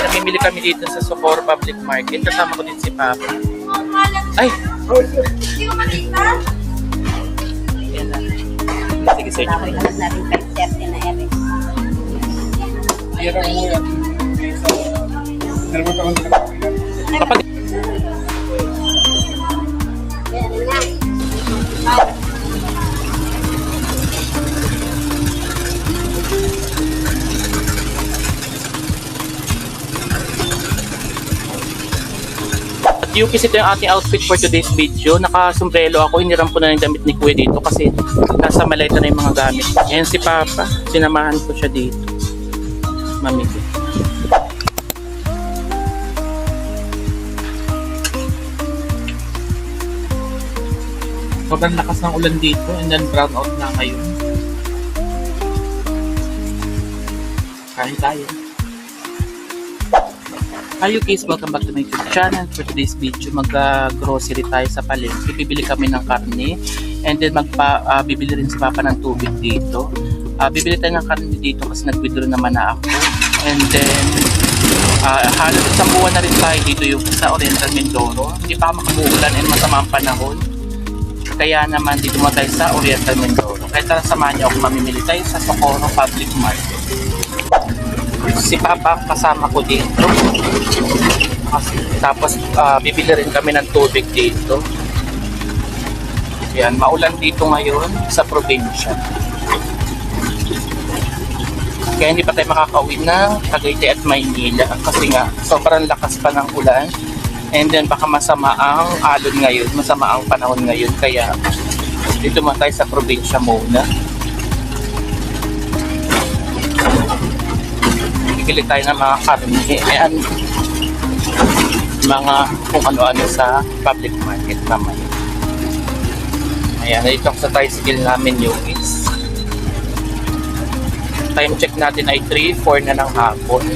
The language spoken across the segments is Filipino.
Namimili kami dito sa Socorro Public Market. Kasama ko din si Papa. Ay! Hindi ko makita. Yan na. Sige, sir. Nakakilala na rin kay Serte na Eric. Kapag Yukis, ito yung ating outfit for today's video. Nakasumbrelo ako, hiniram ko na yung damit ni Kuya dito kasi nasa maleta na yung mga gamit. Ayan si Papa, sinamahan ko siya dito. Mamili. Sobrang lakas ng ulan dito and then brown out na ngayon. Kain tayo. Hi Yukis, welcome back to my YouTube channel. For today's video, mag-grocery tayo sa palengke. Bibili kami ng karne and then bibili rin si Papa ng tubig dito. Bibili tayo ng karne dito kasi nag-withdraw naman na ako. And then halos isang buwan na rin tayo dito yung sa Oriental Mindoro. Hindi pa makabuulan and masama ang panahon. Kaya naman dito mo tayo sa Oriental Mindoro. Kaya tara, samahan niyo ako, mamimili tayo sa Socorro Public Market. Si Papa kasama ko dito. Tapos bibili rin kami ng tubig dito. Yan, maulan dito ngayon sa probinsya. Kaya hindi pa tayo makakauwi ng Tagaytay at Maynila kasi nga sobrang lakas pa ng ulan. And then baka masama ang alon ngayon, masama ang panahon ngayon. Kaya dito muna tayo sa probinsya muna. Bili tayo ng mga karne and mga kung ano-ano sa public market naman. Ayan, ito sa tricycle namin yung is. Time check natin ay 3-4 na ng hapon.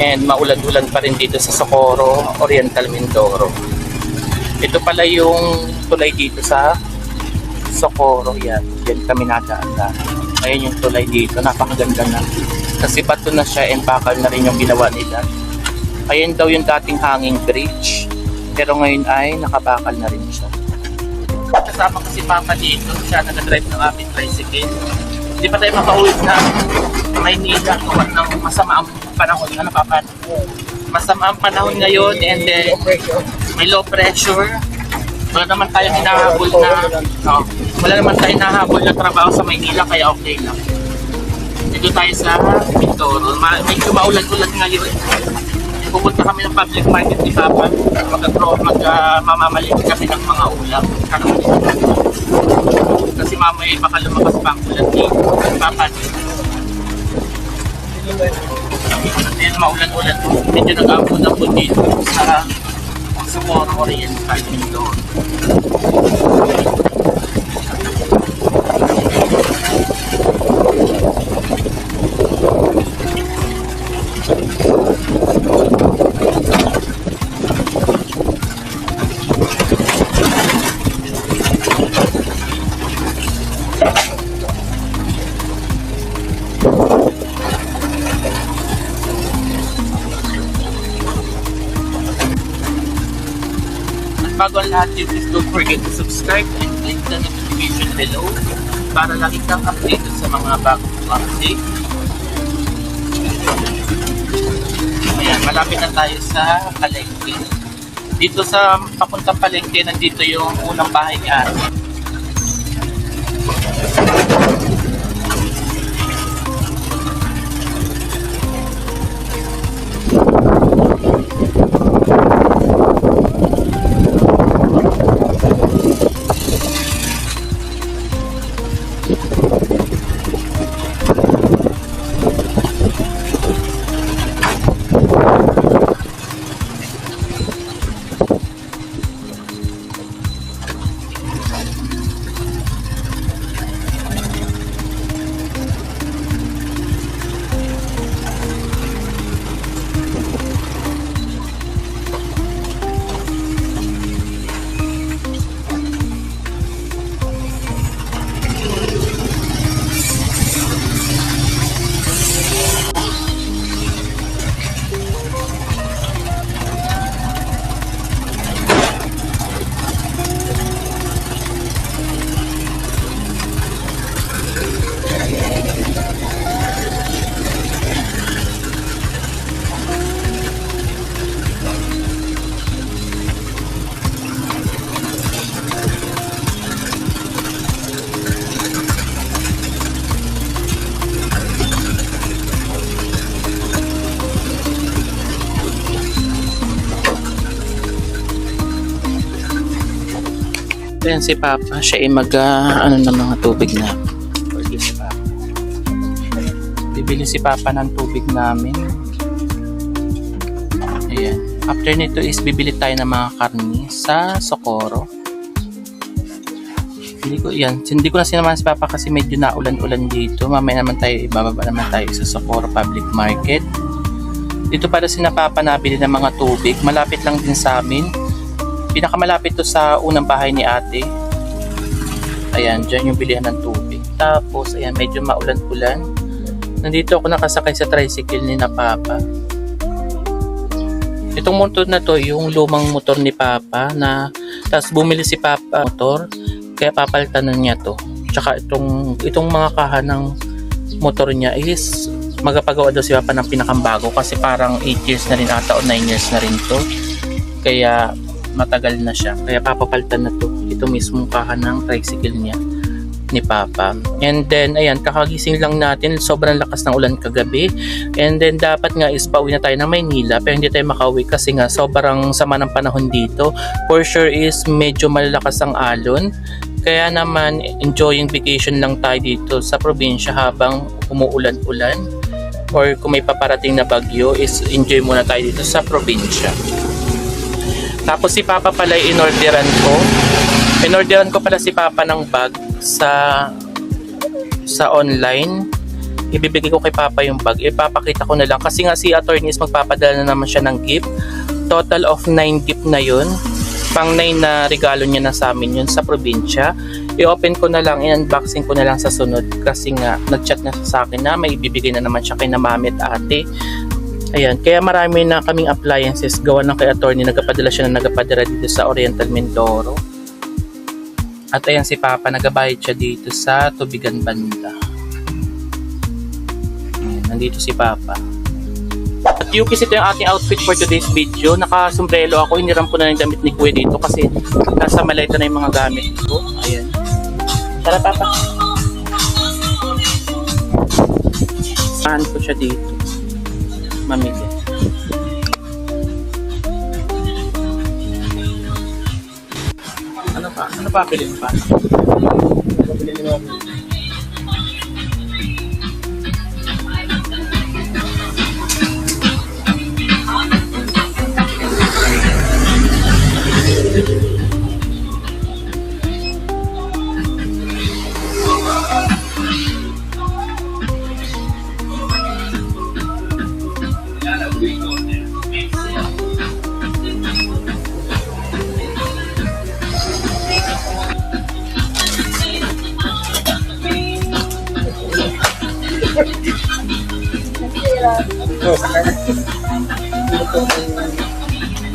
And maulan-ulan pa rin dito sa Socorro, Oriental Mindoro. Ito pala yung tulay dito sa Socorro. Yan kami nadaan. Ayan yung tulay dito, napakaganda na. Kasi bato na siya and bakal na rin yung ginawa nila. Ayan daw yung dating hanging bridge. Pero ngayon ay nakabakal na rin siya. Kasama ko si Papa dito. Siya nag-drive ng aming tricycle. Hindi pa tayo makauwi na Maynila. Kung ng masama ang panahon. Ano Papa? Masama ang panahon ngayon and then may low pressure. Wala naman tayong hinahabol na trabaho sa Maynila kaya okay lang. Dito tayo sa Mindoro. Medyo maulan-ulan ngayon. Pupunta kami ng public market ni Papa. Mamamalit kami ng mga ulam. Kasi mamaya baka lumakas pa ang ulan dito. Papa dito. Maulan-ulan. Medyo nag-ampun-ampun dito sa Socorro Oriental Mindoro. Bago ang lahat, please don't forget to subscribe and click the notification below para lagi kang updated sa mga bagong update. Ayan, malapit na tayo sa palengke. Dito sa papuntang palengke, nandito yung unang bahay ni Ate. Ayan si Papa, siya ay ano ng mga tubig na. Si Papa. Bibili si Papa ng tubig namin. Ayan. After nito is bibili tayo ng mga karni sa Socorro. Hindi ko na sinamahan si Papa kasi medyo naulan-ulan dito. Mamaya naman tayo, ibababa naman tayo sa Socorro Public Market. Dito para si Papa nabili ng mga tubig. Malapit lang din sa amin. Pinakamalapit to sa unang bahay ni ate. Ayan, dyan yung bilihan ng tubig. Tapos, ayan, medyo maulan-ulan. Nandito ako nakasakay sa tricycle ni Papa. Itong motor na to, yung lumang motor ni Papa na, tapos bumili si Papa motor. Kaya papalitan na niya to. Tsaka itong mga kaha ng motor niya is magpagawa daw si Papa ng pinakambago kasi parang 8 years na rin ata o 9 years na rin to. Kaya matagal na siya. Kaya papapalitan na to. Ito mismo kaha ng tricycle niya ni Papa. And then, ayan, kakagising lang natin. Sobrang lakas ng ulan kagabi. And then, dapat nga is pauwi na tayo ng Maynila. Pero hindi tayo makauwi kasi nga sobrang sama ng panahon dito. For sure is medyo malalakas ang alon. Kaya naman, enjoying vacation lang tayo dito sa probinsya habang umuulan-ulan. Or kung may paparating na bagyo, is enjoy muna tayo dito sa probinsya. Tapos si Papa pala inorderan ko. Inorderan ko pala si Papa ng bag sa online. Ibibigay ko kay Papa yung bag. Ipapakita ko na lang. Kasi nga si attorney is magpapadala na naman siya ng gift. Total of 9 gift na yun. Pang 9 na regalo niya na sa amin yun sa probinsya. I-open ko na lang, i-unboxing ko na lang sa sunod. Kasi nga, nag-chat na sa akin na may ibibigay na naman siya kay na mami at ate. Ayan, kaya marami na kaming appliances gawa ng kay attorney. Nagapadala siya na nagapadala dito sa Oriental Mindoro. At ayan si Papa, nagabayad siya dito sa Tubigan Banda. Ayan, nandito si Papa. At Yukis, ito yung ating outfit for today's video. Nakasombrelo ako, hiniram ko na yung damit ni Kuya dito kasi nasa maleta na yung mga gamit ko. Ayan. Tara Papa. Saan ko siya dito? Mamili. Ano pa bilhin pa?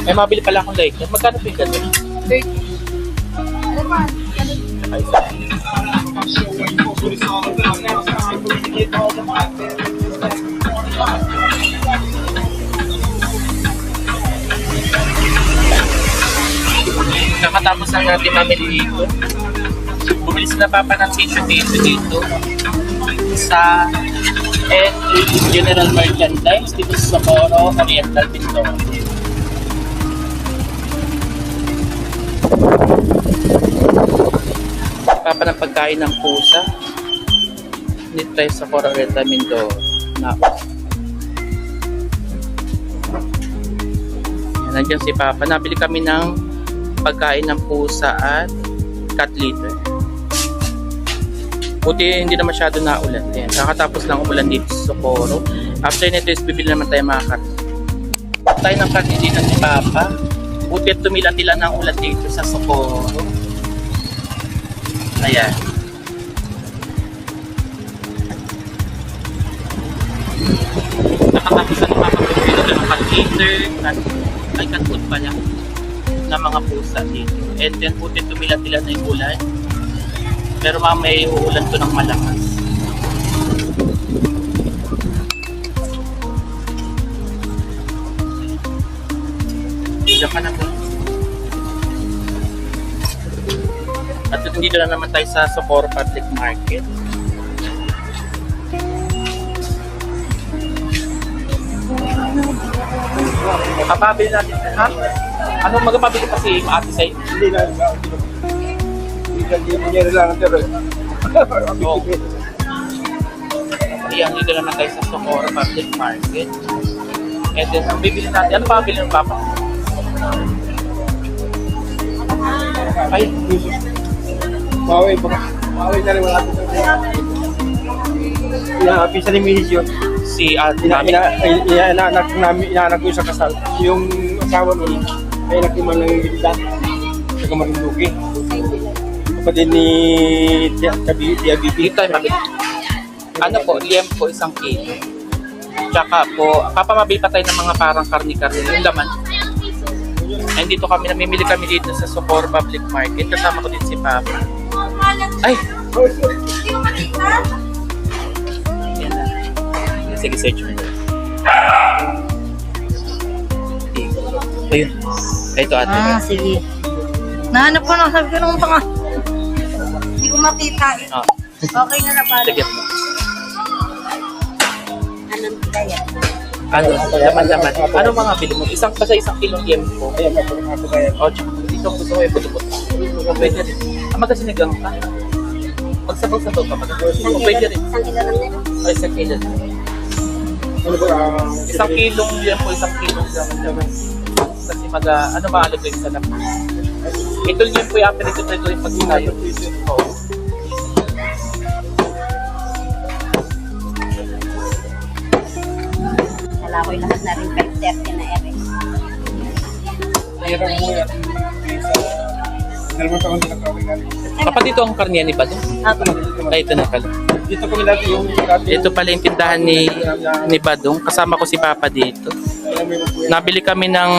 May mabili pala akong like. Magkano po yung gano'n? 30. Ano ba? Kakatapos lang natin mamili dito. Bumili sila Papa ng t-shirt dito sa General Merchandise dito sa Socorro, Oriental Mindoro. Papa ng pagkain ng pusa dito tayo sa Socorro, Oriental Mindoro. Nandiyan si Papa. Nabili kami ng pagkain ng pusa at cat litter. Buti hindi na masyado naulan. Ayan, kakatapos lang umulan dito sa Socorro. After nito is bibili naman tayo mga karne. Tayo ng karne dito si Papa. Buti at tumila-tila ng ulan dito sa Socorro. Ayan. Nakatapos na ni Papa bibili ng cat litter. Ay, cat food pala ng mga pusa dito. And then buti tumila-tila na yung ulan. Pero mamaya uulan to ng malakas. Diyan ka na po. At dito na naman tayo sa Socorro Public Market. Kapabili natin. Ha? Ano magpapabili kasi ate sa'yo? Hindi na. Hindi lang ang tero. Oo. Ayan, dito naman tayo sa Socorro Public Market. And then, ang bibili natin, ano pa bibili ng Papa? Ay, Maway na rin wala. Pisa ni Mrs. yun. si ate namin. Inaanak ko sa kasal. Yung asawa nun, ay nakiman ng gilda. Saka Marinduque. Kapatid ni Tia Bibi. Dito tayo mabili. Ano po, liempo 1 kilo. Tsaka po, papamabili pa tayo ng mga parang karni-karni. Yung laman. And dito kami, namimili kami dito sa Socorro Public Market. Kasama ko din si Papa. Ay! Yan na. Sige, search mo. Ayun. Ito ate. Sige. Nahanap ko na, sabi ko naman pa nga. Hindi ko makita eh. Ah, Okay na pala. sige mo. Anong kaya? Ano? Laman-laman. Ano mga bili mo? Basta 1 kilong liempo. Ayan, ako kaya. O, tsaka dito gusto ko yung puto-puto. Pwede rin. Magasinigang ka. Magsabaw-sabaw ka. Pwede rin. 1 kilo lang nila. Ay, 1 kilo. Ano ba? 1 kilong liempo, 1 kilong laman. Kasi ano maalag ko yung salap. Ito liempo yung apelito tayo yung pag-tayo. Oo. Kala ko yung lahat na rin 530 na ere. Hirap mo yan. Dalawang taon din ang kawin natin. Kapag dito ang karniya ni Badong? Ay, ito na pala. Dito kami lagi yung Ito pala yung tindahan ni Badong. Kasama ko si Papa dito. Nabili kami ng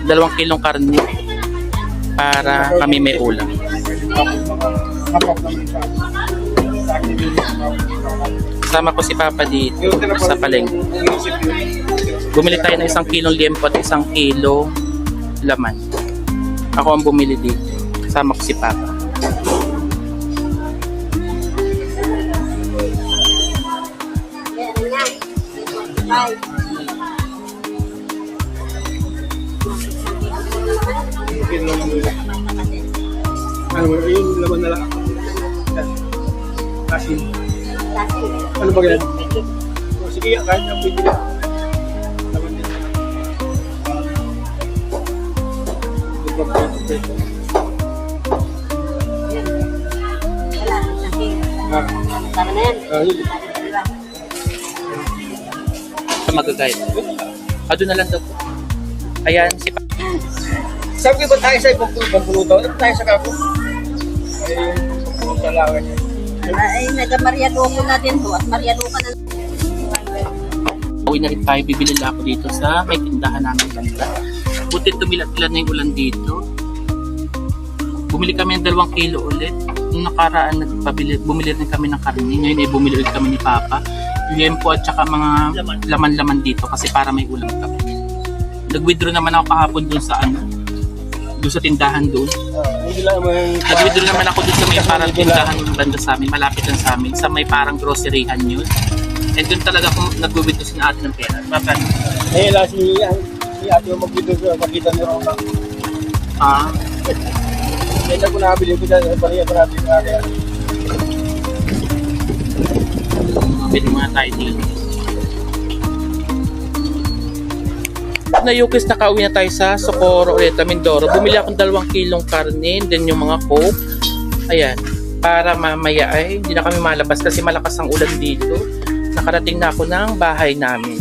2 kilong karni para kami may ulam. Kasama ko si Papa dito sa palengke. Bumili tayo ng 1 kilong liempo at 1 kilo laman. Ako ang bumili dito. Kasama ko si Papa. Ano mo, yung laman na lang. Asin. Ano ba ganyan? Sige, kahit na pwede na. Laman din. Tama na yan. Yun. Sa magagayad. Doon na lang daw. Ayan, si Papa. Sabi ko ba tayo sa ibang pulutan? Ano tayo sa kapo? Ay, yung salawan niya. Ay, nag-Maria Luco na din ho. At Maria Luco na. Uwi na rin tayo, bibili lang ako dito sa may tindahan namin ganda. Buti tumilat-tilan na yung ulan dito. Bumili kami ng 2 kilo ulit. Nung nakaraan, bumili rin kami ng karni. Ngayon ay bumili ulit kami ni Papa. Liempo at saka mga laman-laman dito kasi para may ulam kami. Nag-withdraw naman ako kahapon dun sa doon sa tindahan doon. Hindi lang naman. Nag-withdraw naman ako doon sa may parang tindahan ng banda sa amin, malapit lang sa amin, sa may parang groceryhan yun. And doon talaga kung nag-withdraw si ate ng pera. Papa, Eh, si ate yung mag-video makita ni Rona. Kaya na ko nakabili ko dyan, bariya ko natin yung ate. mabili mga tayo dito. Nayukis na kauwi na tayo sa Socorro Oriental Mindoro. Bumili akong 2 kilong karne, then yung mga coke. Ayan, para mamaya ay hindi na kami malabas kasi malakas ang ulan dito. Nakarating na ako ng bahay namin.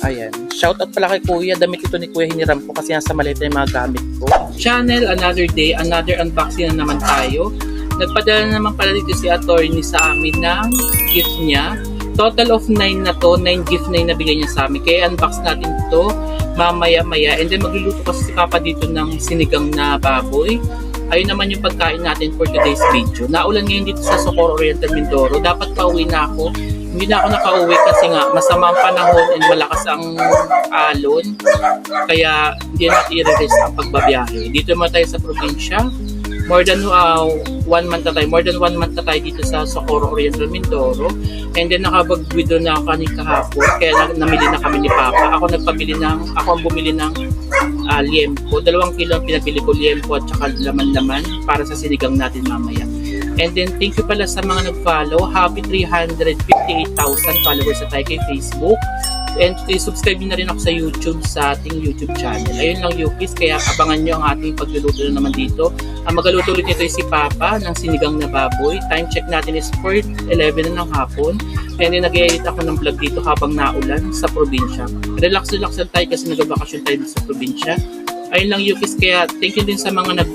Ayan, shoutout pala kay Kuya. Damit ito ni Kuya, hiniram ko kasi nasa maliit na yung mga gamit ko. Channel, another day, another unboxing na naman tayo. Nagpadala naman pala dito si attorney sa amin ng gift niya. Total of 9 na to, 9 gift na yung nabigay niya sa amin. Kaya unbox natin to mamaya-maya. And then magluluto kasi si Papa dito ng sinigang na baboy. Ayun naman yung pagkain natin for today's video. Naulan ngayon dito sa Socorro Oriental Mindoro. Dapat pauwi na ako. Hindi na ako nakauwi kasi nga masama ang panahon and malakas ang alon. Kaya hindi natin i-release ang pagbabiyahe. Dito naman tayo sa probinsya. More than 1 month na tayo. More than 1 month na tayo dito sa Socorro Oriental Mindoro. And then nakabag-withdraw na ako kahapon. Kaya namili na kami ni Papa. Ako ang bumili ng liempo. 2 kilo ang pinabili ko, liempo at saka laman-laman para sa sinigang natin mamaya. And then, thank you pala sa mga nag-follow. Happy 358,000 followers na tayo kay Facebook. And subscribe na rin ako sa YouTube, sa ating YouTube channel. Ayun lang, Yukis. Kaya abangan nyo ang ating pagluluto na naman dito. Ang magaluto ulit nito ay si Papa ng sinigang na baboy. Time check natin is 4:11 na ng hapon. And then nag-edit ako ng vlog dito habang naulan sa probinsya. Relax lang tayo kasi nag-vacation tayo sa probinsya. Ayun lang, Yukis. Kaya thank you din sa mga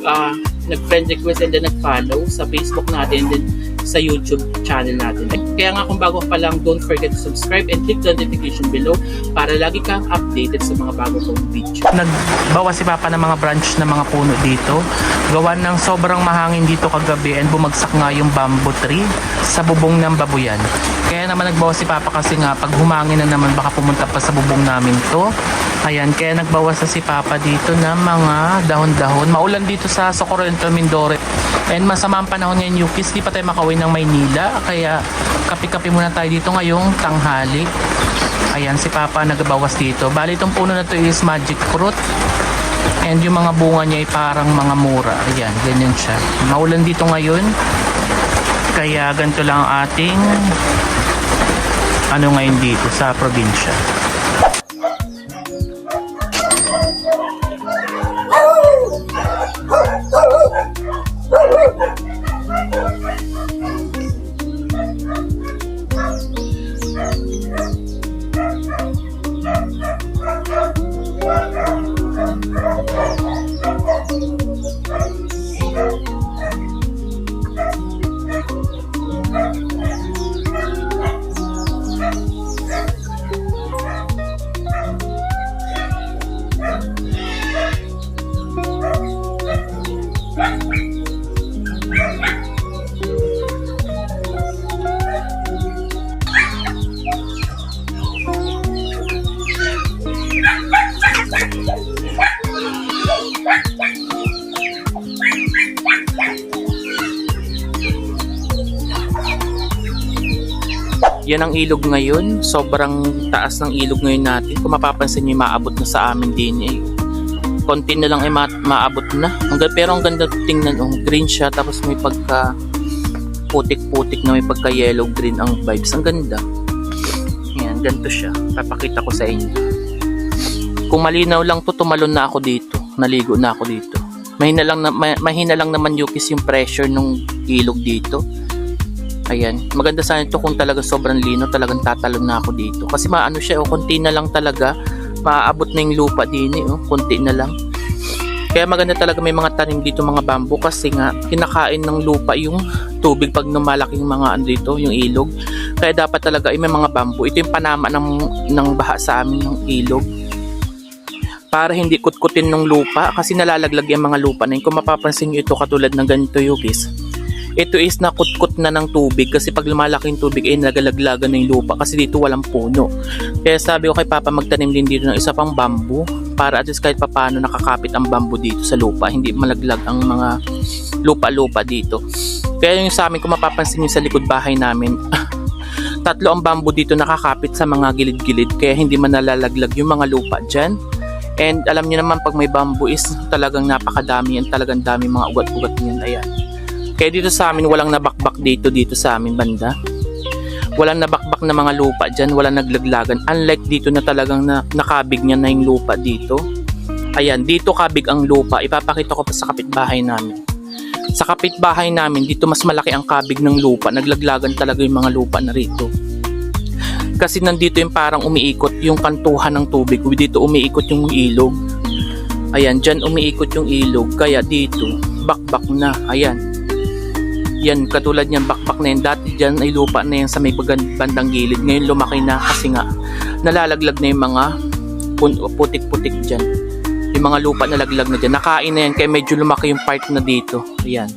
nag-friend request and then nag-follow sa Facebook natin and then sa YouTube channel natin. Kaya nga kung bago ka pa lang, don't forget to subscribe and click the notification below para lagi kang updated sa mga bago kong video. Nagbawa si Papa ng mga branch ng mga puno dito. Gawa ng sobrang mahangin dito kagabi and bumagsak nga yung bamboo tree sa bubong ng babuyan. Kaya naman nagbawa si Papa kasi nga pag humangin na naman baka pumunta pa sa bubong namin to. Ayan, kaya nagbawas na si Papa dito ng mga dahon-dahon. Maulan dito sa Socorro, Mindoro. And masama ang panahon ngayon, Yukis. Di pa tayo makauwi ng Maynila. Kaya kapi-kapi muna tayo dito ngayong tanghali. Ayan, si Papa nagbawas dito. Bali, itong puno na to is magic fruit. And yung mga bunga niya ay parang mga mura. Ayan, ganyan siya. Maulan dito ngayon. Kaya ganito lang ang ating ngayon dito sa probinsya. Yan ang ilog ngayon. Sobrang taas ng ilog ngayon natin. Kung mapapansin nyo, maabot na sa amin din eh. Konti na lang ay maabot na. Pero ang ganda tingnan. Green siya. Tapos may pagka putik-putik na may pagka yellow green ang vibes. Ang ganda. Yan, ganito siya. Papakita ko sa inyo. Kung malinaw lang to, tumalon na ako dito. Naligo na ako dito. Mahina lang naman, Yukis, yung pressure ng ilog dito. Ayan, maganda sana ito kung talaga sobrang lino, talagang tatalon na ako dito. Kasi maano siya, konti na lang talaga, maaabot na yung lupa din konti na lang. Kaya maganda talaga may mga tanim dito, mga bamboo, kasi nga kinakain ng lupa yung tubig pag lumalaking mga dito, yung ilog. Kaya dapat talaga may mga bamboo. Ito yung panama ng baha sa amin ng ilog. Para hindi kutkutin ng lupa, kasi nalalaglag yung mga lupa na yun. Kung mapapansin nyo ito katulad ng ganito, Yukis. Ito is nakutkot na ng tubig kasi pag lumalaki yung tubig ay nagalaglagan na yung lupa kasi dito walang puno. Kaya sabi ko kay Papa magtanim din dito ng isa pang bamboo para at least kahit papano nakakapit ang bamboo dito sa lupa. Hindi malaglag ang mga lupa-lupa dito. Kaya yung sa amin kung mapapansin nyo sa likod bahay namin, 3 ang bamboo dito nakakapit sa mga gilid-gilid kaya hindi man nalalaglag yung mga lupa dyan. And alam niyo naman pag may bamboo is talagang napakadami yan, talagang dami mga ugat-ugat niyan. Ayan. Kaya dito sa amin walang nabakbak dito sa amin banda. Walang nabakbak na mga lupa dyan, walang naglaglagan. Unlike dito na talagang nakabig niya na yung lupa dito. Ayan, dito kabig ang lupa. Ipapakita ko pa sa kapitbahay namin. Sa kapitbahay namin, dito mas malaki ang kabig ng lupa. Naglaglagan talaga yung mga lupa na rito. Kasi nandito yung parang umiikot yung kantuhan ng tubig. Dito umiikot yung ilog. Ayan, dyan umiikot yung ilog. Kaya dito, bakbak na. Ayan. Yan, katulad niyan, bakbak na yan. Dati dyan ay lupa na yan sa may bandang gilid. Ngayon lumaki na kasi nga nalalaglag na yung mga putik-putik dyan. Yung mga lupa nalaglag na dyan. Nakain na yan kaya medyo lumaki yung part na dito. Ayan.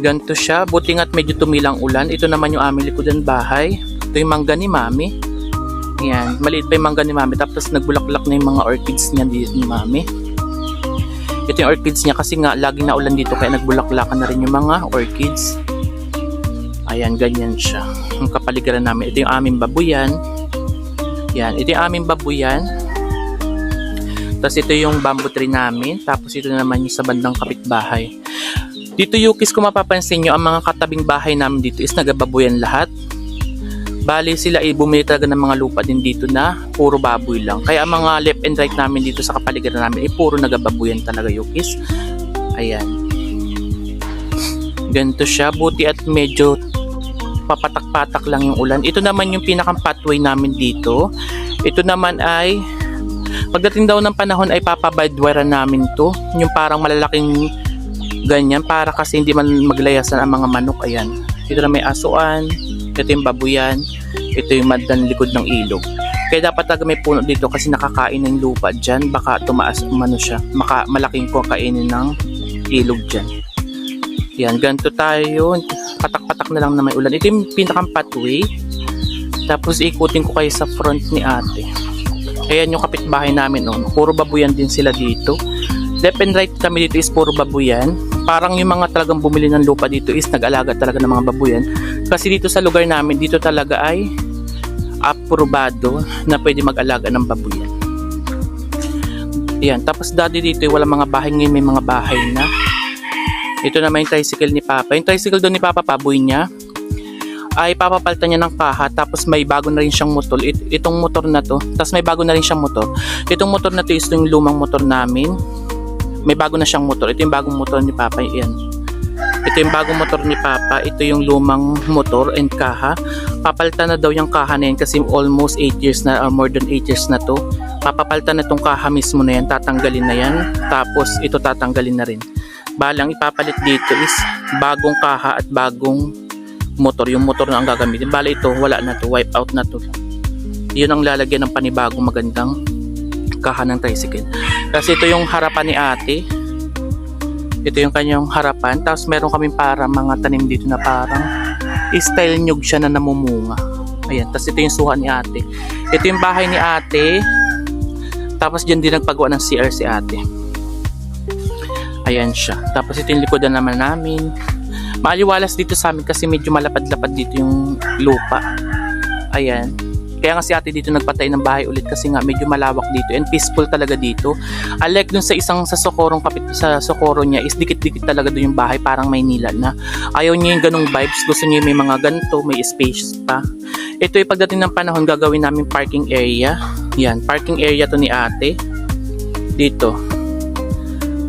Ganito siya. Buti nga't medyo tumilang ulan. Ito naman yung aming likodan bahay. Ito yung mangga ni Mami. Ayan. Maliit pa yung mangga ni Mami. Tapos nagbulaklak na yung mga orchids niya dito ni Mami. Ito yung orchids niya kasi nga laging naulan dito kaya nagbulaklakan na rin yung mga orchids. Ayan, ganyan siya. Ang kapaligiran namin. Ito yung aming babuyan. Yan, ito yung aming babuyan. Tapos ito yung bamboo tree namin. Tapos ito naman yung sa bandang kapitbahay. Dito Yukis, kung mapapansin nyo, ang mga katabing bahay namin dito is nagababoyan lahat. Bali sila ay bumili talaga ng mga lupa din dito na puro baboy lang. Kaya ang mga left and right namin dito sa kapaligiran namin ay puro nagababoyan talaga Yukis. Ayan. Ganito siya. Buti at medyo papatak-patak lang yung ulan. Ito naman yung pinakang pathway namin dito. Ito naman ay pagdating daw ng panahon ay papabadwaran namin to. Yung parang malalaking ganyan para kasi hindi man maglayasan ang mga manok. Ayan. Ito na may asuan. Ito yung babuyan. Ito yung maddan likod ng ilog. Kaya dapat talaga may puno dito kasi nakakain ng lupa dyan. Baka tumaas umano siya. Malaking po kainin ng ilog dyan. Yan, ganito tayo. Patak-patak na lang na may ulan. Ito yung pinakang pathway. Tapos ikutin ko kayo sa front ni ate. Ayan yung kapitbahay namin. Oh. Puro babuyan din sila dito. Left and right kami dito is puro babuyan. Parang yung mga talagang bumili ng lupa dito is nag-alaga talaga ng mga babuyan. Kasi dito sa lugar namin, dito talaga ay aprobado na pwede mag-alaga ng babuyan. Ayan, tapos dati dito wala mga bahay, ngayon may mga bahay na. Ito naman yung tricycle ni Papa. Yung tricycle doon ni Papa, baboy niya, ay papapalitan niya ng kaha. Tapos may bago na rin siyang motor. Itong motor na to. Tapos may bago na rin siyang motor. Itong motor na to is yung lumang motor namin. May bago na siyang motor. Ito yung bagong motor ni Papa. Yan. Ito yung bagong motor ni Papa. Ito yung lumang motor and kaha. Papalitan na daw yung kaha na yan kasi almost 8 years na, or more than 8 years na to. Papapalitan na itong kaha mismo na yan. Tatanggalin na yan. Tapos ito tatanggalin na rin. Balang ipapalit dito is bagong kaha at bagong motor. Yung motor na ang gagamitin. Bala ito, wala na to. Wipe out na to. Yun ang lalagyan ng panibagong magandang kaha ng tricycle. Kasi ito yung harapan ni ate. Ito yung kanyang harapan. Tapos meron kaming para mga tanim dito na parang style nyug siya na namumunga. Ayan. Tapos ito yung suha ni ate. Ito yung bahay ni ate. Tapos dyan din nagpagawa ng CR si ate. Ayan siya. Tapos ito yung likodan naman namin. Maaliwalas dito sa amin kasi medyo malapad-lapad dito yung lupa. Ayan. Kaya nga si ate dito nagpatay ng bahay ulit kasi nga medyo malawak dito and peaceful talaga dito. Unlike dun sa isang sa Socorrong kapit sa Socorro niya is dikit-dikit talaga dun yung bahay, parang Maynila na. Ayaw niya yung ganung vibes. Gusto niya may mga ganito, may space pa. Ito ay pagdating ng panahon gagawin namin parking area. Yan, parking area to ni ate. Dito.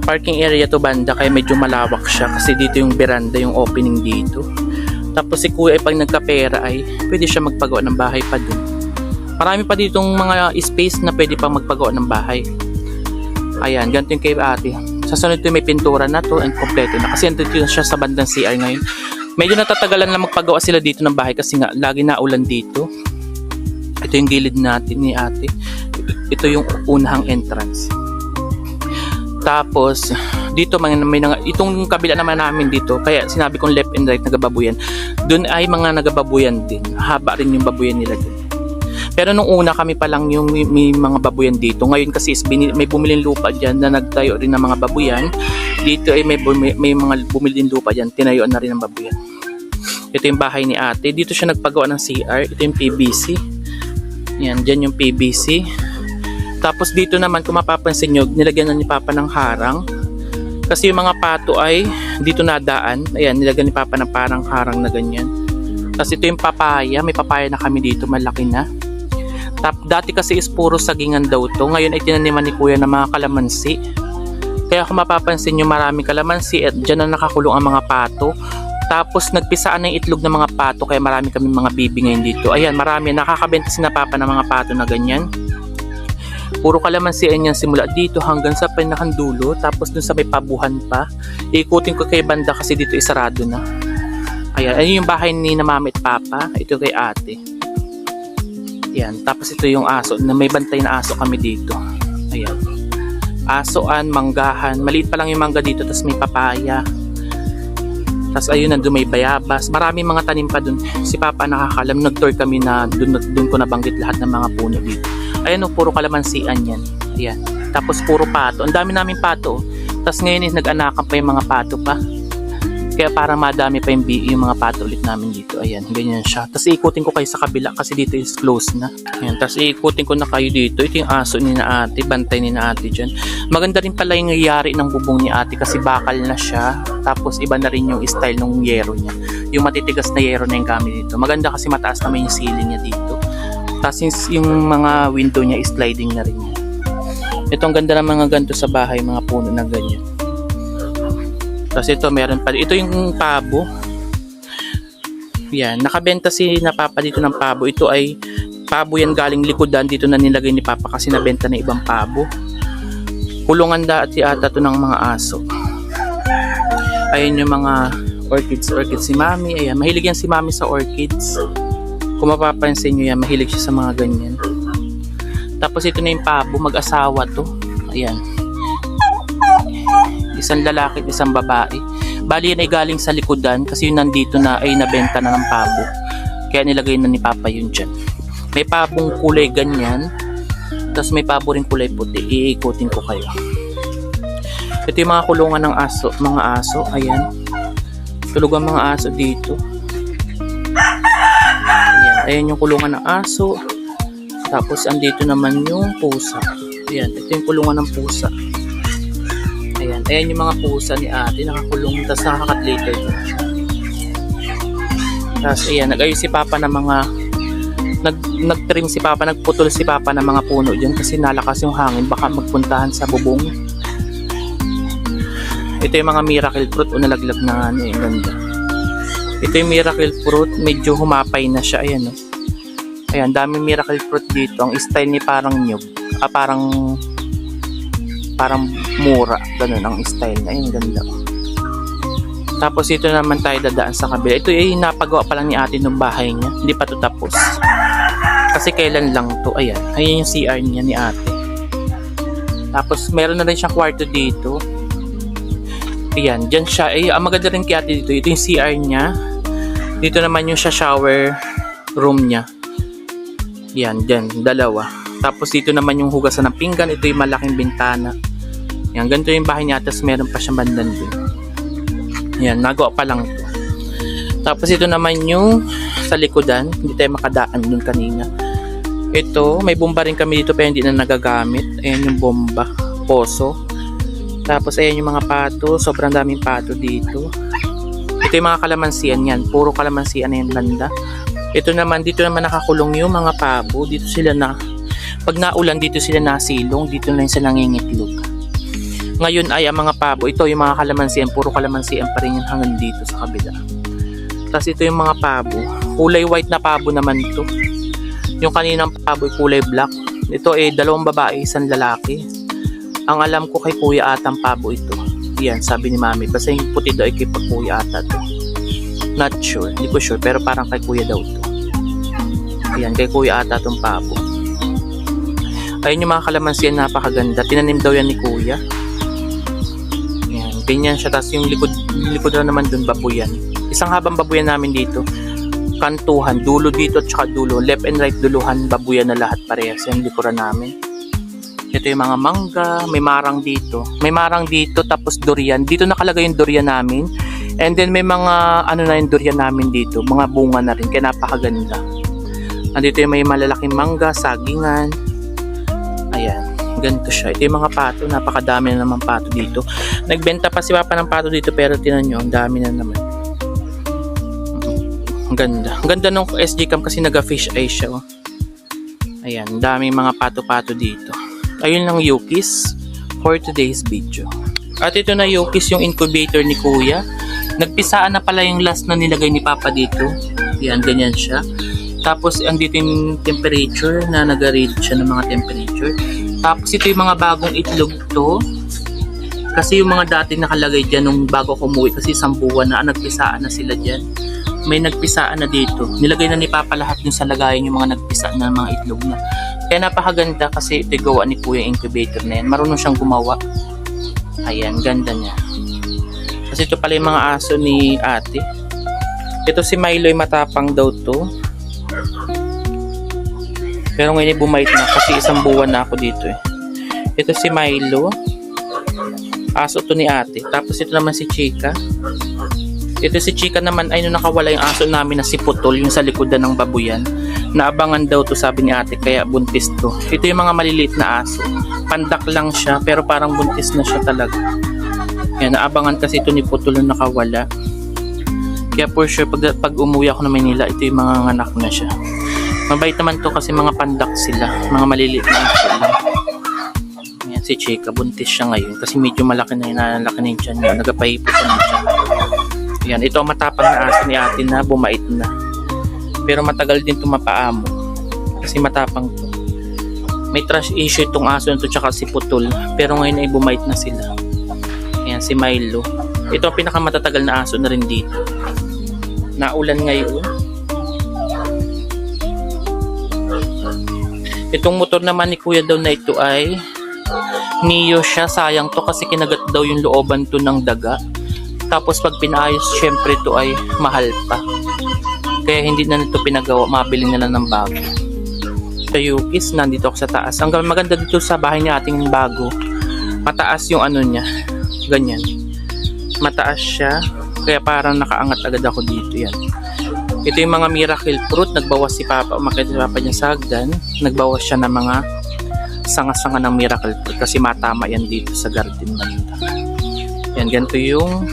Parking area to banda kaya medyo malawak siya kasi dito yung veranda, yung opening dito. Tapos si kuya ay pag nagkapera ay pwede siya magpagawa ng bahay pa dun. Marami pa ditong mga space na pwede pa magpagawa ng bahay. Ayan, ganito yung kay ate. Sa sunod ito may pintura na to and kompleto na kasi nandito siya sa bandang CR ngayon. Medyo natatagalan na magpagawa sila dito ng bahay kasi nga lagi na ulan dito. Ito yung gilid natin ni ate. Ito yung unahang entrance. Tapos dito may itong kabila naman namin dito, kaya sinabi kong left and right nagababuyan. Doon ay mga nagababuyan din. Haba rin yung babuyan nila din. Pero nung una kami pa lang yung may mga babuyan dito. Ngayon kasi may bumiling lupa diyan na nagtayo rin ng mga babuyan. Dito ay may mga bumiling lupa diyan, tinayuan na rin ng babuyan. Ito yung bahay ni ate. Dito siya nagpagawa ng CR. Ito yung PVC. Yan, diyan yung PVC. Tapos dito naman kung mapapansin nyo, nilagyan na ni Papa ng harang. Kasi yung mga pato ay dito nadaan. Ayan, nilagyan ni Papa ng parang harang na ganyan. Tapos ito yung papaya. May papaya na kami dito, malaki na. Dati kasi is puro sagingan daw to. Ngayon ay tinaniman ni Kuya ng mga kalamansi. Kaya kung mapapansin nyo, maraming kalamansi at dyan na nakakulong ang mga pato. Tapos nagpisaan na yung itlog ng mga pato kaya marami kami mga bibi ngayon dito. Ayan, marami. Nakakabenta si na Papa ng mga pato na ganyan. Puro kalamansian yan simula dito hanggang sa pinakandulo. Tapos dun sa may pabuhan pa. Ikutin ko kay banda kasi dito isarado na. Ayan, ayun yung bahay ni na Mama at Papa. Ito kay ate. Ayan, tapos ito yung aso. Na may bantay na aso kami dito. Ayan. Asoan, manggahan. Maliit pa lang yung mangga dito. Tapos may papaya. Tapos ayun, nandun may bayabas. Maraming mga tanim pa dun. Si Papa nakakalam. Nag-tour kami na dun ko nabanggit lahat ng mga puno dito. Ayan o, puro kalamansian yan. Ayan. Tapos puro pato. Ang dami namin pato. Tapos ngayon is nag-anakan pa yung mga pato pa. Kaya para madami pa yung mga pato ulit namin dito. Ayan, ganyan siya. Tapos iikutin ko kayo sa kabila kasi dito is close na. Ayan, tapos iikutin ko na kayo dito. Ito yung aso ni na ate, bantay ni na ate dyan. Maganda rin pala yung nangyayari ng bubong ni ate kasi bakal na siya. Tapos iba na rin yung style ng yero niya. Yung matitigas na yero na yung gamit dito. Maganda kasi mataas naman yung ceiling niya dito. Tapos yung mga window niya is sliding na rin niya. Ito ang ganda ng mga ganito sa bahay, mga puno na ganyan. Tapos ito meron pa. Ito yung pabo. Yan, nakabenta si na Papa dito ng pabo. Ito ay pabo yan galing likodan. Dito na nilagay ni Papa kasi nabenta na ibang pabo. Kulungan dati ata to ng mga aso. Ayan yung mga orchids si Mami. Ayan, mahilig yan si Mami sa orchids. Kung mapapansin nyo yan, mahilig siya sa mga ganyan. Tapos ito na yung pabo, mag-asawa to. Ayan. Isang lalaki at isang babae. Bali yan ay galing sa likodan kasi yun nandito na ay nabenta na ng pabo. Kaya nilagay na ni Papa yun dyan. May pabong kulay ganyan. Tapos may pabo rin kulay puti. Iikutin ko kayo. Ito yung mga kulungan ng aso. Mga aso. Ayan. Tulog ang mga aso dito. Ayan. Ayan yung kulungan ng aso. Tapos andito naman yung pusa. Ayan. Ito yung kulungan ng pusa. Ayan. Ayan yung mga pusa ni ate. Nakakulong. Tapos nakakatlater din siya. Tapos ayan. Nag-ayos si Papa ng mga nag-trim si Papa. Nagputol si Papa ng mga puno dyan kasi nalakas yung hangin. Baka magpuntahan sa bubong. Ito yung mga miracle fruit o nalaglag na ano. Yung ganda. Ito yung miracle fruit. Medyo humapay na siya. Ayan o. Ayan. Daming miracle fruit dito. Ang style ni parang nyug. Parang mura. Ganun ang style na. Ayun, ganda. Tapos ito naman tayo dadaan sa kabila. Ito ay napagawa pa lang ni ate ng bahay niya. Hindi pa ito tapos. Kasi kailan lang to. Ayan. Ayan yung CR niya ni ate. Tapos meron na rin siyang kwarto dito. Ayan. Diyan siya. Ang maganda rin kay ate dito. Ito yung CR niya. Dito naman yung shower room niya. Ayan. Diyan. Dalawa. Tapos dito naman yung hugasan ng pinggan. Ito yung malaking bintana. Yan, ganito yung bahay niya. Tapos meron pa siyang bandan dun. Yan, nagawa pa lang ito. Tapos ito naman yung sa likodan. Hindi tayo makadaan dun kanina. Ito, may bomba rin kami dito pero hindi na nagagamit. Ayan yung bomba. Poso. Tapos ayan yung mga pato. Sobrang daming pato dito. Ito yung mga kalamansian yan. Puro kalamansian na yung banda. Ito naman, dito naman nakakulong yung mga pabo. Dito sila na pag naulan dito sila nasilong, dito na sila nangingitlog. Ngayon ay ang mga pabo, ito yung mga kalamansian, puro kalamansian pa rin yung hanggang dito sa kabila. Tapos ito yung mga pabo, kulay white na pabo naman to. Yung kaninang pabo kulay black. Ito ay dalawang babae, isang lalaki. Ang alam ko kay kuya atang pabo ito. Yan, sabi ni Mami, basta yung puti daw ay kay kuya ata to. Not sure, hindi ko sure, pero parang kay kuya daw to. Yan, kay kuya ata tong pabo. Ayun yung mga kalamansian, napakaganda. Tinanim daw yan ni kuya. Yan, ganyan siya. Tapos yung likod na naman dun, babuyan. Isang habang babuyan namin dito. Kantuhan, dulo dito at saka dulo. Left and right duluhan, babuyan na lahat parehas. Yan likuran namin. Ito yung mga mangga. May marang dito. May marang dito tapos durian. Dito nakalagay yung durian namin. And then may mga ano na yung durian namin dito. Mga bunga na rin. Kaya napakaganda. Nandito yung may malalaking mangga, sagingan. Ayan, ganito siya. Ito yung mga pato, napakadami na naman pato dito. Nagbenta pa si Papa ng pato dito pero tinan nyo, ang dami na naman. Ang ganda. Ang ganda nung SG Cam kasi naga-fish eye siya. Oh. Ayan, daming mga pato-pato dito. Ayun lang Yukis for today's video. At ito na Yukis yung incubator ni Kuya. Nagpisaan na pala yung last na nilagay ni Papa dito. Ayan, ganyan siya. Tapos andito yung temperature na nag-read siya ng mga temperature. Tapos ito yung mga bagong itlog to. Kasi yung mga dati nakalagay dyan nung bago ko umuwi kasi isang buwan na nagpisaan na sila dyan. May nagpisaan na dito. Nilagay na ni Papa lahat yung sa lagayan yung mga nagpisaan na mga itlog na. Kaya napakaganda kasi ito gawa ni Kuya incubator na yan. Marunong siyang gumawa. Ayan, ganda niya. Kasi ito pala yung mga aso ni ate. Ito si Milo ay matapang daw to. Pero ngayon bumait na kasi isang buwan na ako dito eh. Ito si Milo. Aso to ni ate. Tapos ito naman si Chika. Ito si Chika naman ay nung nakawala yung aso namin na si Putol, yung sa likodan ng babuyan. Naabangan daw to sabi ni ate, kaya buntis to. Ito yung mga maliliit na aso. Pandak lang siya pero parang buntis na siya talaga. Yan, naabangan kasi ito ni Putol nung nakawala. Kaya for sure pag umuwi ako na Manila, ito yung mga anak na siya. Mabait naman to kasi mga pandak sila, mga maliliit na aso lang. Yan si Chika, buntis siya ngayon kasi medyo malaki na yun, nalalaki na yung tiyan niya, nagapahipot na siya. Yan, ito ang matapang na aso ni ate na bumait na. Pero matagal din tumapaamo. Kasi matapang to. May trash issue itong aso nito tsaka si Putol. Pero ngayon ay bumait na sila. Yan, si Milo. Ito ang pinakamatatagal na aso na rin dito. Naulan ngayon. Itong motor naman ni kuya daw na ito ay Neo siya. Sayang to kasi kinagat daw yung looban to ng daga. Tapos pag pinaayos, syempre ito ay mahal pa. Kaya hindi na nito pinagawa, mabili na lang ng bago. Sa Yukis, nandito ako sa taas. Ang maganda dito sa bahay ni ating bago, mataas yung ano niya, ganyan. Mataas siya, kaya parang nakaangat agad ako dito yan. Ito yung mga miracle fruit, nagbawas si Papa, umakyat si Papa niya sa hagdan, nagbawas siya ng mga sanga-sanga ng miracle fruit kasi matama yan dito sa garden banda. Yan, ganito yung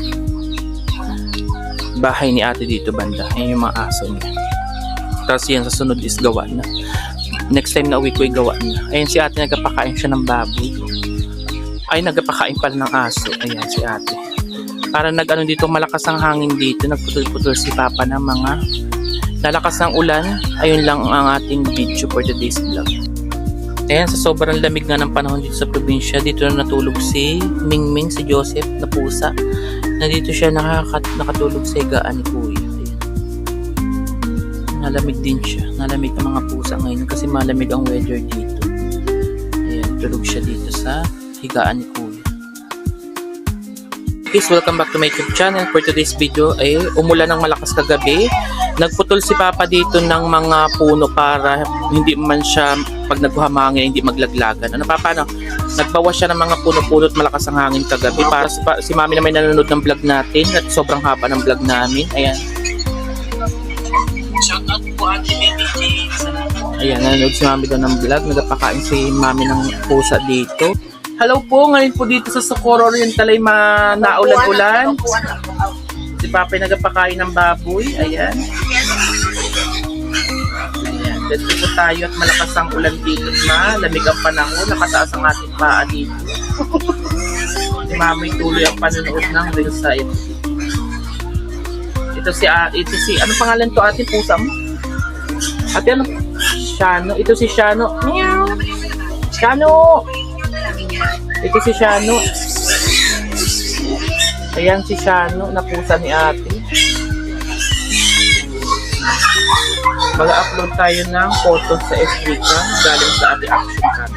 bahay ni ate dito banda. Yan yung mga aso niya. Tapos yan sa sunod is gawa na. Next time na uwi ko ay gawa na. Ayan si ate, nagpapakain siya ng baboy. Ay, nagpapakain pala ng aso. Ayan si ate. Para nag-ano dito, malakas ang hangin dito. Nagputol-putol si Papa ng mga lalakas ng ulan. Ayun lang ang ating video for today's vlog. Ayan, sa sobrang lamig nga ng panahon dito sa probinsya, dito na natulog si Mingming, si Joseph na pusa. Nandito siya nakatulog sa higaan ni Kuya. Ayan. Nalamig din siya. Nalamig ang mga pusa ngayon kasi malamig ang weather dito. Ayan, tulog siya dito sa higaan ni Kuya. Guys, welcome back to my YouTube channel. For today's video ay umulan ng malakas kagabi. Nagputol si Papa dito ng mga puno para hindi man siya pag naghamangin hindi maglaglagan. Ano Papa, no? Nagbawas siya ng mga puno-puno at malakas ang hangin kagabi para si Mami na may nanonood ng vlog natin at sobrang haba ng vlog namin. Ayan. Shout out po Ate Baby James. Ayan, nanonood si Mami daw ng vlog. Nagpapakain si Mami ng pusa dito. Hello po, ngayon po dito sa Socorro Oriental ay naulan-ulan. Si Papa ay nagpapakain ng baboy. Ayan. Ayan. Dito po tayo at malakas ang ulan dito na. Lamig ang panahon. Nakataas ang ating paa dito. Si Mama ay tuloy ang panonood ng reels sa ito. Ito si, anong pangalan to ating pusa mo? Ate ano? Shano. Ito si Shano. Meow. Shano. Ito si Shano. Ayan si Shano, na pusa ni ate. Mag-upload tayo ng photos sa SD cam galing sa ating action cam.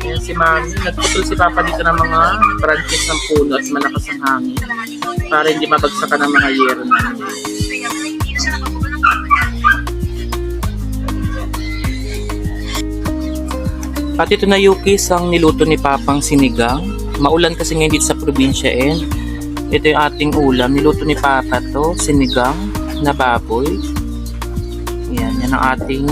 Ayan si Mami. Nagputol si Papa dito ng mga branches ng puno at malakas ang hangin para hindi mabagsakan ng mga yero namin. At ito na Yukis ang niluto ni Papang sinigang. Maulan kasi ngayon dito sa probinsya and ito yung ating ulam. Niluto ni Papa to, sinigang na baboy. Yan ang ating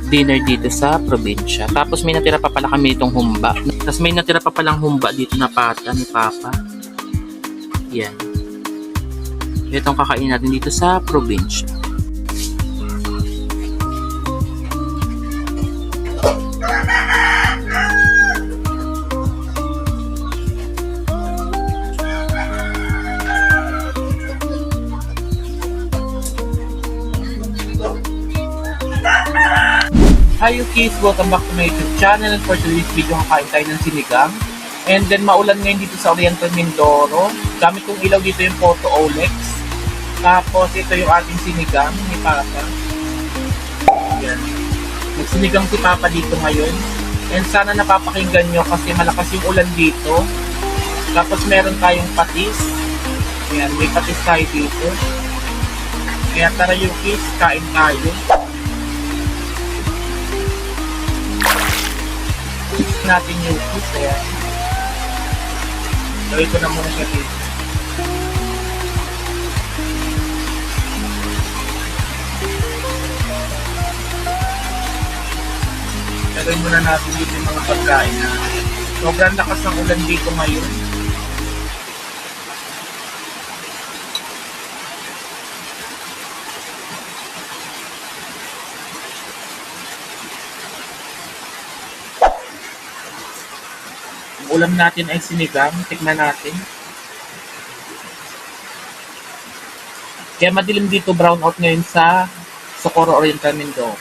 dinner dito sa probinsya. Tapos may natira pa pala kami itong humba. Tapos may natira pa palang humba dito na pata ni Papa. Yan. Itong kakain natin dito sa probinsya. Hi Yukis! Welcome back to my YouTube channel. For today's video, kakain tayo ng sinigang. And then maulan ngayon dito sa Oriental Mindoro. Gamit kong ilaw dito yung Photo Olex. Tapos ito yung ating sinigang ni Papa. Yan. Nagsinigang si Papa dito ngayon. And sana napapakinggan nyo kasi malakas yung ulan dito. Tapos meron tayong patis. Ayan, may patis tayo dito. Kaya tara Yukis, kain tayo. Natin yung food, kaya gawin ko na muna siya dito. Lagay muna natin dito yung mga pagkain na sobrang lakas ng ulan dito ngayon. Ang ulam natin ay sinigang. Tikman natin. Kaya madilim dito, brown out ngayon sa Socorro Oriental Mindoro.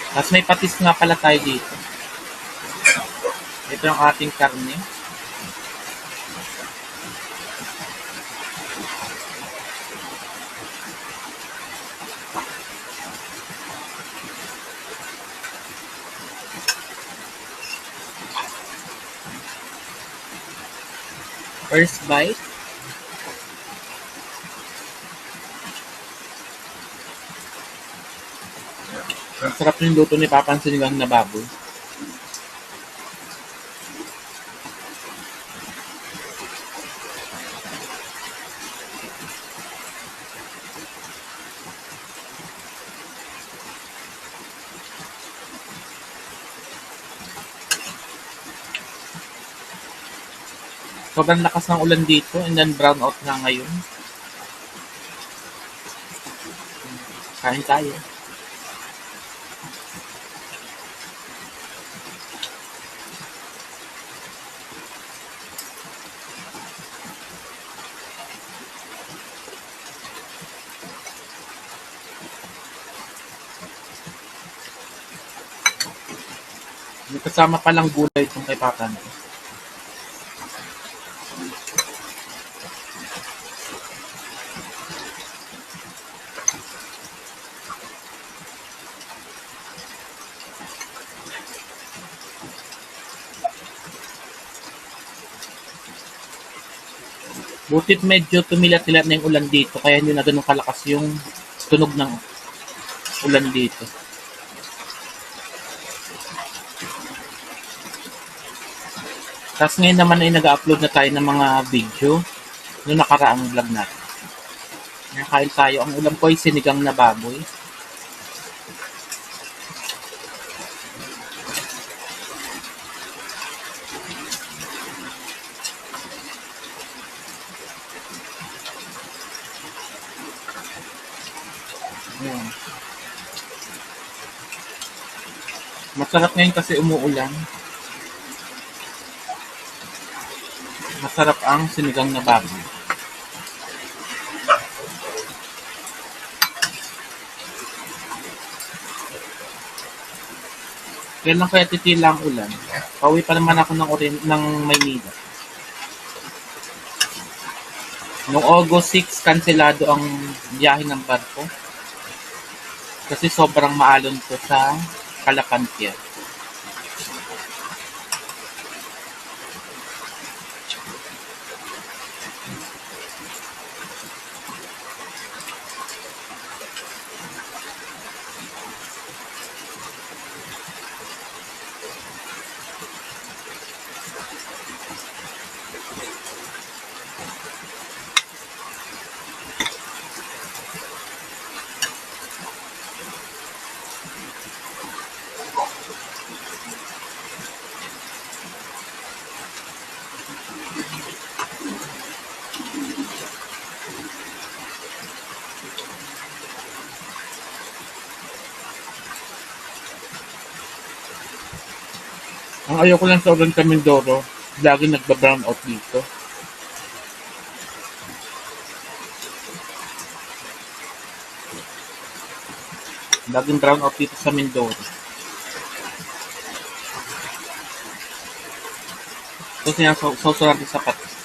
Tapos may patis nga pala tayo dito. Ito ang ating karne. First bite. Ang sarap yung luto ni Papa ang sinigang na baboy. Sobrang lakas ng ulan dito and then brown out na ngayon. Kain tayo. May kasama palang gulay itong kay Papa nito. Butit medyo tumilat-tilat na yung ulan dito kaya hindi na ganun kalakas yung tunog ng ulan dito. Tapos ngayon naman ay nag-upload na tayo ng mga video noong nakaraang vlog natin. Nakain tayo. Ang ulam ko ay sinigang na baboy. Ayan. Masarap ngayon kasi umuulan. Masarap ang sinigang na baboy. Kailan kaya titila ang ulan? Pauwi pa naman ako ng Maynila. Noong August 6, kanselado ang biyahe ng barko. Kasi sobrang maalon ko sa Calapantia. Ang ayaw ko lang sa Oriental Mindoro, lagi nagba-brown out dito. Laging brown out dito sa Mindoro. Ito siya sausawan sa patis.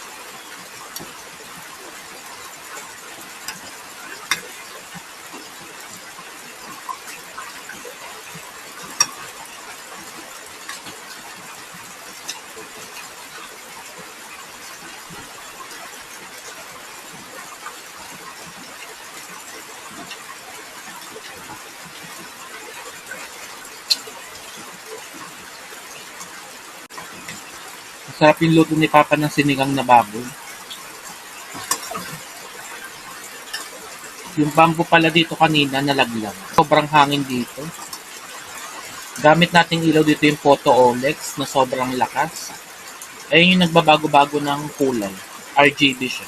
Masarap yung luto ni Papa ng sinigang na baboy. Yung bamboo pala dito kanina nalaglag. Sobrang hangin dito. Gamit nating ilaw dito yung Photo Olex na sobrang lakas. Ayun yung nagbabago-bago ng kulay. RGB siya.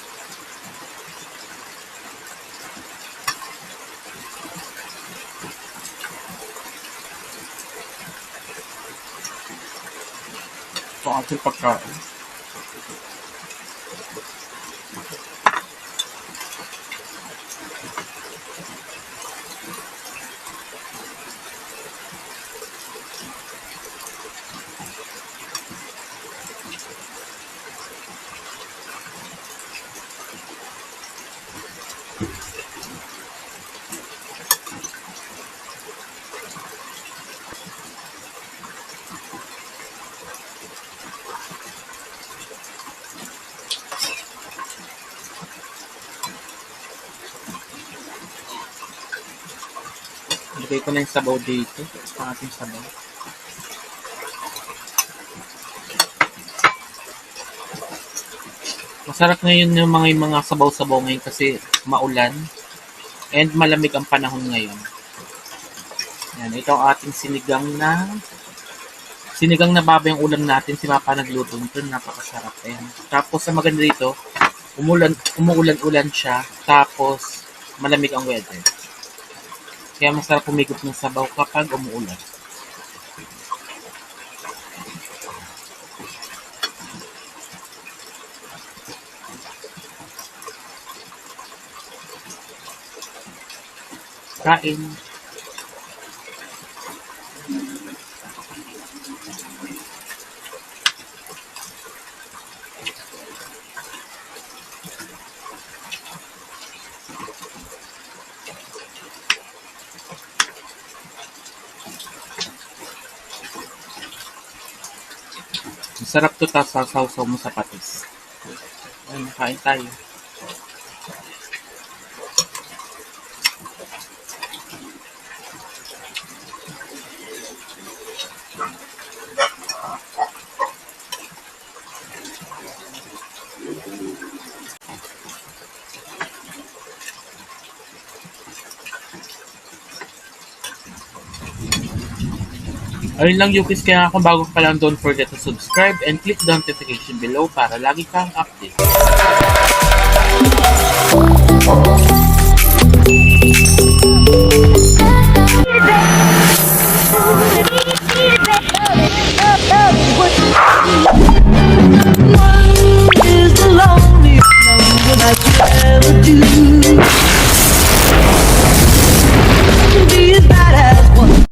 Ito ang ating pagkain. Ilagay ko na yung sabaw dito. Ito ang ating sabaw. Masarap ngayon yung mga sabaw-sabaw ngayon kasi maulan and malamig ang panahon ngayon. Yan, ito ang ating sinigang na baba yung ulam natin. Si Papa nagluto nito, napakasarap. Ayan. Tapos ang maganda dito, umuulan-ulan siya, tapos malamig ang weather. Kaya masarap humigop ng sabaw kapag umuulan. Kain. Masarap to, tas sasaw-saw mo sa patis. Ayun, kain tayo. Ayun lang Yukis, kaya kung bago ka lang, don't forget to subscribe and click the notification below para lagi kang update.